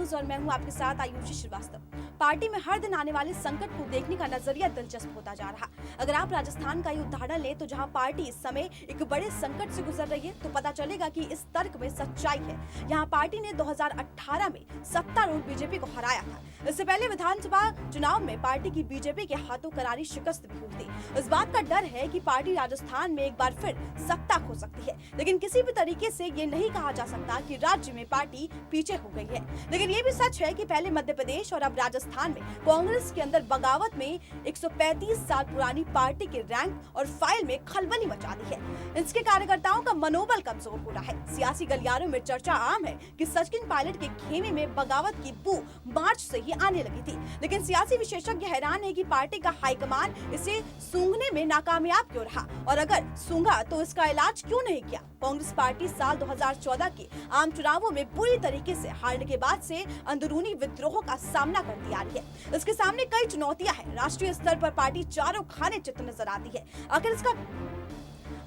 News और मैं हूं आपके साथ आयुषी श्रीवास्तव। पार्टी में हर दिन आने वाले संकट को देखने का नजरिया दिलचस्प होता जा रहा। अगर आप राजस्थान का ही उदाहरण लें तो जहां पार्टी इस समय एक बड़े संकट से गुजर रही है तो पता चलेगा कि इस तर्क में सच्चाई है। यहां पार्टी ने 2018 में सत्तारूढ़ बीजेपी को हराया था। इससे पहले विधानसभा चुनाव में पार्टी की बीजेपी के हाथों करारी शिकस्त भी हुई थी। इस बात का डर है कि पार्टी राजस्थान में एक बार फिर सत्ता खो सकती है, लेकिन किसी भी तरीके से ये नहीं कहा जा सकता कि राज्य में पार्टी पीछे हो गई है। लेकिन ये भी सच है कि पहले मध्य प्रदेश और अब राजस्थान में कांग्रेस के अंदर बगावत में 135 साल पुरानी पार्टी के रैंक और फाइल में खलबली मचा दी है। इसके कार्यकर्ताओं का मनोबल कमजोर हो रहा है। सियासी गलियारों में चर्चा आम है कि सचिन पायलट के खेमे में बगावत की बू मार्च से ही आने लगी थी, लेकिन सियासी विशेषज्ञ हैरान है कि पार्टी का हाईकमान इसे सूंघने में नाकामयाब क्यों रहा, और अगर सूंघा तो इसका इलाज क्यों नहीं किया। कांग्रेस पार्टी साल 2014 के आम चुनावों में बुरी तरीके से हारने के बाद से अंदरूनी विद्रोह का सामना करती आ रही है। इसके सामने कई चुनौतियां हैं। राष्ट्रीय स्तर पर पार्टी चारों खाने चित नजर आती है।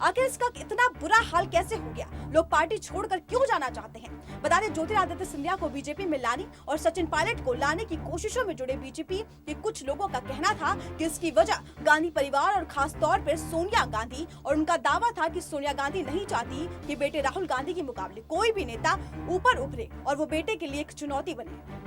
आखिर इसका इतना बुरा हाल कैसे हो गया? लोग पार्टी छोड़कर क्यों जाना चाहते हैं? बता दें, ज्योतिरादित्य सिंधिया को बीजेपी में लाने और सचिन पायलट को लाने की कोशिशों में जुड़े बीजेपी के कुछ लोगों का कहना था कि इसकी वजह गांधी परिवार और खास तौर पर सोनिया गांधी, और उनका दावा था कि सोनिया गांधी नहीं चाहती कि बेटे राहुल गांधी के मुकाबले कोई भी नेता ऊपर उभरे और वो बेटे के लिए एक चुनौती बने।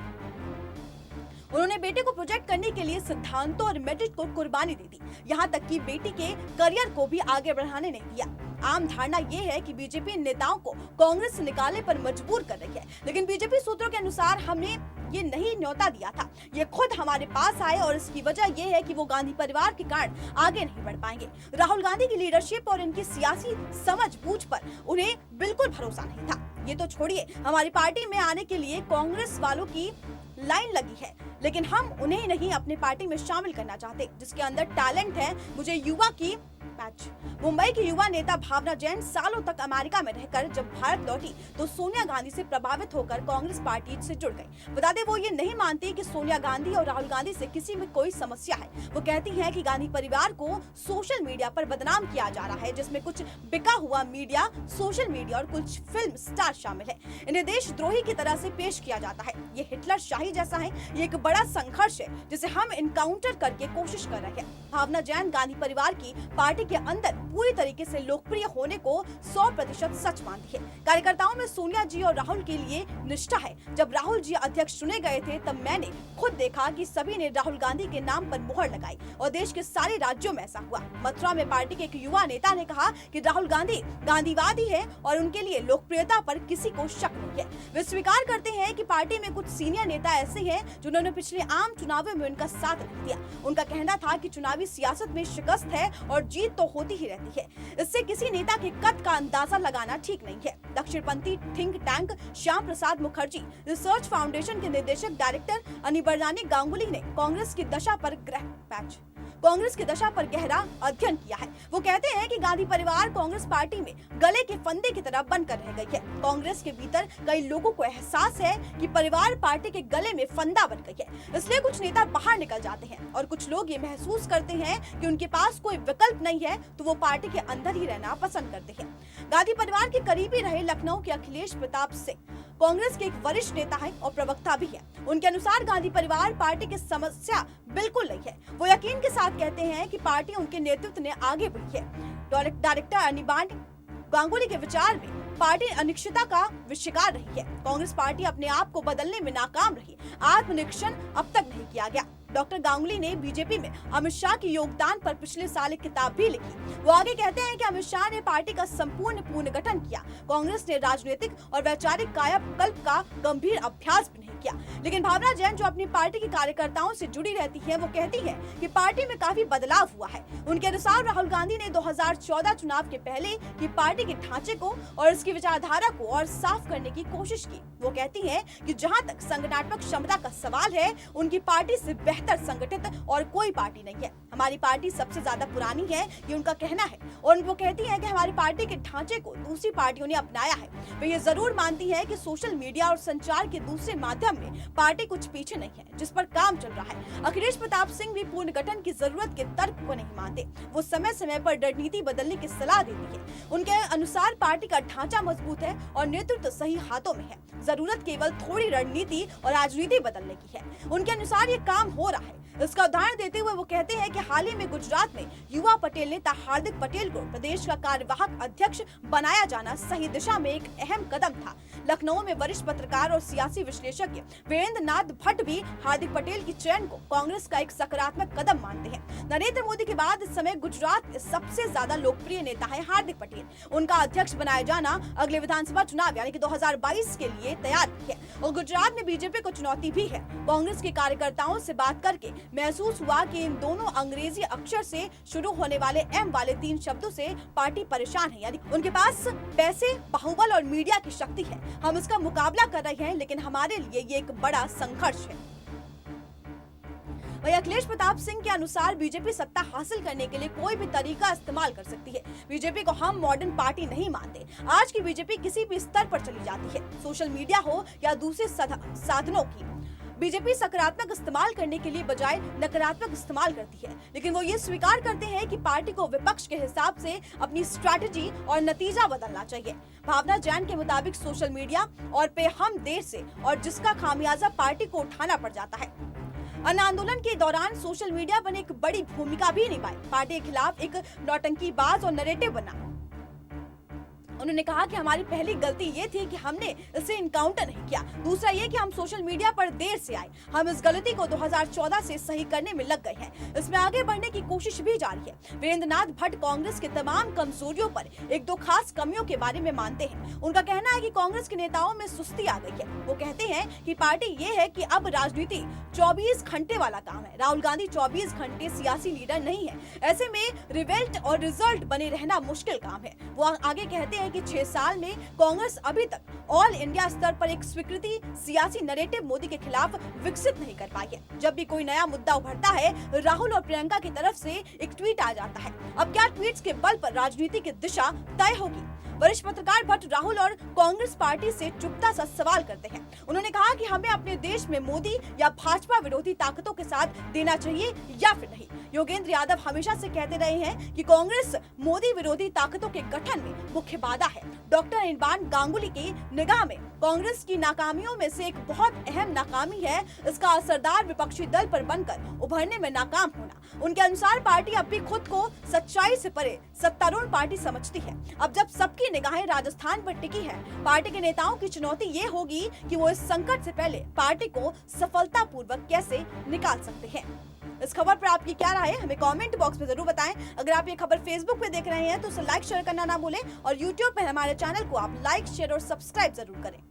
उन्होंने बेटे को प्रोजेक्ट करने के लिए सिद्धांतों और मेरिट को कुर्बानी दे दी, यहाँ तक कि बेटी के करियर को भी आगे बढ़ाने नहीं दिया। आम धारणा ये है कि बीजेपी नेताओं को कांग्रेस से निकालने पर मजबूर कर रही है, लेकिन बीजेपी सूत्रों के अनुसार हमने ये नहीं न्योता दिया था, ये खुद हमारे पास आए और इसकी वजह ये है कि वो गांधी परिवार के कारण आगे नहीं बढ़ पाएंगे। राहुल गांधी की लीडरशिप और इनकी सियासी समझ बूझ पर उन्हें बिल्कुल भरोसा नहीं था। ये तो छोड़िए, हमारी पार्टी में आने के लिए कांग्रेस वालों की लाइन लगी है, लेकिन हम उन्हें नहीं अपने पार्टी में शामिल करना चाहते जिसके अंदर टैलेंट है। मुझे युवा की मुंबई की युवा नेता भावना जैन सालों तक अमेरिका में रहकर जब भारत लौटी तो सोनिया गांधी से प्रभावित होकर कांग्रेस पार्टी से जुड़ गई। बता दें, वो ये नहीं मानती कि सोनिया गांधी और राहुल गांधी से किसी में कोई समस्या है। वो कहती हैं कि गांधी परिवार को सोशल मीडिया पर बदनाम किया जा रहा है, जिसमें कुछ बिका हुआ मीडिया, सोशल मीडिया और कुछ फिल्म स्टार शामिल है। इन्हें देशद्रोही की तरह से पेश किया जाता है। ये हिटलर शाही जैसा है। ये एक बड़ा संघर्ष है जिसे हम इनकाउंटर करके कोशिश कर रहे हैं। भावना जैन गांधी परिवार की पार्टी के अंदर पूरी तरीके से लोकप्रिय होने को 100% सच मानती है। कार्यकर्ताओं में सोनिया जी और राहुल के लिए निष्ठा है। जब राहुल जी अध्यक्ष चुने गए थे तब मैंने खुद देखा कि सभी ने राहुल गांधी के नाम पर मुहर लगाई और देश के सारे राज्यों में ऐसा हुआ। मथुरा में पार्टी के एक युवा नेता ने कहा कि राहुल गांधी गांधीवादी है और उनके लिए लोकप्रियता पर किसी को शक नहीं है। वे स्वीकार करते हैं कि पार्टी में कुछ सीनियर नेता ऐसे हैं जिन्होंने पिछले आम चुनावों में उनका साथ नहीं दिया। उनका कहना था कि चुनावी सियासत में शिकस्त है और जीत तो होती ही रहती है। इससे किसी नेता के कद का अंदाजा लगाना ठीक नहीं है। दक्षिणपंथी think tank Shyam Prasad Mukherjee research foundation के निदेशक डायरेक्टर अनिबरजानी गांगुली ने कांग्रेस की दशा पर गहरा अध्ययन किया है। वो कहते हैं कि गांधी परिवार कांग्रेस पार्टी में गले के फंदे की तरह बनकर रह गई है। कांग्रेस के भीतर कई लोगों को एहसास है कि परिवार पार्टी के गले में फंदा बन गई है, इसलिए कुछ नेता बाहर निकल जाते हैं और कुछ लोग ये महसूस करते हैं कि उनके पास कोई विकल्प नहीं है तो वो पार्टी के अंदर ही रहना पसंद करते हैं। गांधी परिवार के करीबी रहे लखनऊ के अखिलेश प्रताप सिंह कांग्रेस के एक वरिष्ठ नेता है और प्रवक्ता भी है। उनके अनुसार गांधी परिवार पार्टी की समस्या बिल्कुल नहीं है। वो यकीन के साथ कहते हैं कि पार्टी उनके नेतृत्व ने आगे बढ़ी है। डायरेक्टर अनिबान गांगुली के विचार में पार्टी अनिश्चितता का शिकार रही है। कांग्रेस पार्टी अपने आप को बदलने में नाकाम रही। आत्मनिरीक्षण अब तक नहीं किया गया। डॉक्टर गांगुली ने बीजेपी में अमित शाह के योगदान पर पिछले साल एक किताब भी लिखी। वो आगे कहते हैं कि अमित शाह ने पार्टी का संपूर्ण पुनर्गठन किया। कांग्रेस ने राजनीतिक और वैचारिक कायाकल्प का गंभीर अभ्यास भी नहीं किया। लेकिन भावना जैन जो अपनी पार्टी के कार्यकर्ताओं से जुड़ी रहती है, वो कहती है कि पार्टी में काफी बदलाव हुआ है। उनके अनुसार राहुल गांधी ने 2014 चुनाव के पहले की पार्टी के ढांचे को और इसकी विचारधारा को और साफ करने की कोशिश की। वो कहती है कि जहां तक संगठनात्मक क्षमता का सवाल है, उनकी पार्टी से बेहतर संगठित और कोई पार्टी नहीं है। हमारी पार्टी सबसे ज्यादा पुरानी है, ये उनका कहना है। और वो कहती है कि हमारी पार्टी के ढांचे को दूसरी पार्टियों ने अपनाया है। वे ये जरूर मानती है कि सोशल मीडिया और संचार के दूसरे माध्यम में पार्टी कुछ पीछे नहीं है जिस पर काम चल रहा है। अखिलेश प्रताप सिंह भी पुनर्गठन की जरूरत के तर्क को नहीं मानते। वो समय समय पर रणनीति बदलने की सलाह देती है। उनके अनुसार पार्टी का ढांचा मजबूत है और नेतृत्व सही हाथों में है। जरूरत केवल थोड़ी रणनीति और राजनीति बदलने की है। उनके अनुसार ये काम हो रहा है। इसका उदाहरण देते हुए वो कहते हैं कि हाल ही में गुजरात में युवा पटेल नेता हार्दिक पटेल को प्रदेश का कार्यवाहक अध्यक्ष बनाया जाना सही दिशा में एक अहम कदम था। लखनऊ में वरिष्ठ पत्रकार और सियासी विश्लेषज्ञ वीरेंद्र नाथ भट्ट भी हार्दिक पटेल की चयन को कांग्रेस का एक सकारात्मक कदम मानते हैं। नरेंद्र मोदी के बाद इस समय गुजरात के सबसे ज्यादा लोकप्रिय नेता है हार्दिक पटेल। उनका अध्यक्ष बनाया जाना अगले विधानसभा चुनाव यानी कि 2022 के लिए तैयार भी है और गुजरात में बीजेपी को चुनौती भी है। कांग्रेस के कार्यकर्ताओं से बात करके महसूस हुआ कि इन दोनों अंग्रेजी अक्षर से शुरू होने वाले एम वाले 3 शब्दों से पार्टी परेशान है। यानी उनके पास पैसे, बाहुबल और मीडिया की शक्ति है। हम इसका मुकाबला कर रहे हैं, लेकिन हमारे लिए ये एक बड़ा संघर्ष है। वही अखिलेश प्रताप सिंह के अनुसार बीजेपी सत्ता हासिल करने के लिए कोई भी तरीका इस्तेमाल कर सकती है। बीजेपी को हम मॉडर्न पार्टी नहीं मानते। आज की बीजेपी किसी भी स्तर पर चली जाती है, सोशल मीडिया हो या दूसरे साधनों की। बीजेपी सकारात्मक इस्तेमाल करने के लिए बजाय नकारात्मक इस्तेमाल करती है, लेकिन वो ये स्वीकार करते हैं कि पार्टी को विपक्ष के हिसाब से अपनी स्ट्रैटेजी और नतीजा बदलना चाहिए। भावना जैन के मुताबिक सोशल मीडिया और पे हम देर से और जिसका खामियाजा पार्टी को उठाना पड़ जाता है। अन्न आंदोलन के दौरान सोशल मीडिया पर एक बड़ी भूमिका भी निभाई। पार्टी के खिलाफ एक नौटंकीबाज और नैरेटिव बना। उन्होंने कहा कि हमारी पहली गलती ये थी कि हमने इसे इनकाउंटर नहीं किया। दूसरा ये कि हम सोशल मीडिया पर देर से आए। हम इस गलती को 2014 से सही करने में लग गए हैं। इसमें आगे बढ़ने की कोशिश भी जारी है। वीरेंद्र नाथ भट्ट कांग्रेस के तमाम कमजोरियों पर एक दो खास कमियों के बारे में मानते हैं। उनका कहना है कि कांग्रेस के नेताओं में सुस्ती आ गई है। वो कहते हैं कि पार्टी ये है कि अब राजनीति 24 घंटे वाला काम है। राहुल गांधी 24 घंटे सियासी लीडर नहीं है। ऐसे में रिजल्ट और रिजल्ट बने रहना मुश्किल काम है। वो आगे कहते हैं कि 6 साल में कांग्रेस अभी तक ऑल इंडिया स्तर पर एक स्वीकृति सियासी नैरेटिव मोदी के खिलाफ विकसित नहीं कर पाई है। जब भी कोई नया मुद्दा उभरता है, राहुल और प्रियंका की तरफ से एक ट्वीट आ जाता है। अब क्या ट्वीट्स के बल पर राजनीति की दिशा तय होगी? वरिष्ठ पत्रकार भट्ट राहुल और कांग्रेस पार्टी से चुपता सा सवाल करते हैं। उन्होंने कहा कि हमें अपने देश में मोदी या भाजपा विरोधी ताकतों के साथ देना चाहिए या फिर नहीं। योगेंद्र यादव हमेशा से कहते रहे हैं कि कांग्रेस मोदी विरोधी ताकतों के गठन में मुख्य बाधा है। डॉक्टर इरफान गांगुली की निगाह में कांग्रेस की नाकामियों में से एक बहुत अहम नाकामी है इसका असरदार विपक्षी दल पर बनकर उभरने में नाकाम होना। उनके अनुसार पार्टी अब भी खुद को सच्चाई से परे सत्तारूढ़ पार्टी समझती है। अब जब सबकी निगाहें राजस्थान पर टिकी है, पार्टी के नेताओं की चुनौती ये होगी कि वो इस संकट से पहले पार्टी को सफलतापूर्वक कैसे निकाल सकते हैं। इस खबर पर आपकी क्या राय है, हमें कमेंट बॉक्स में जरूर बताएं। अगर आप ये खबर फेसबुक पे देख रहे हैं तो उसे लाइक शेयर करना ना भूलें और यूट्यूब पर हमारे चैनल को आप लाइक शेयर और सब्सक्राइब जरूर करें।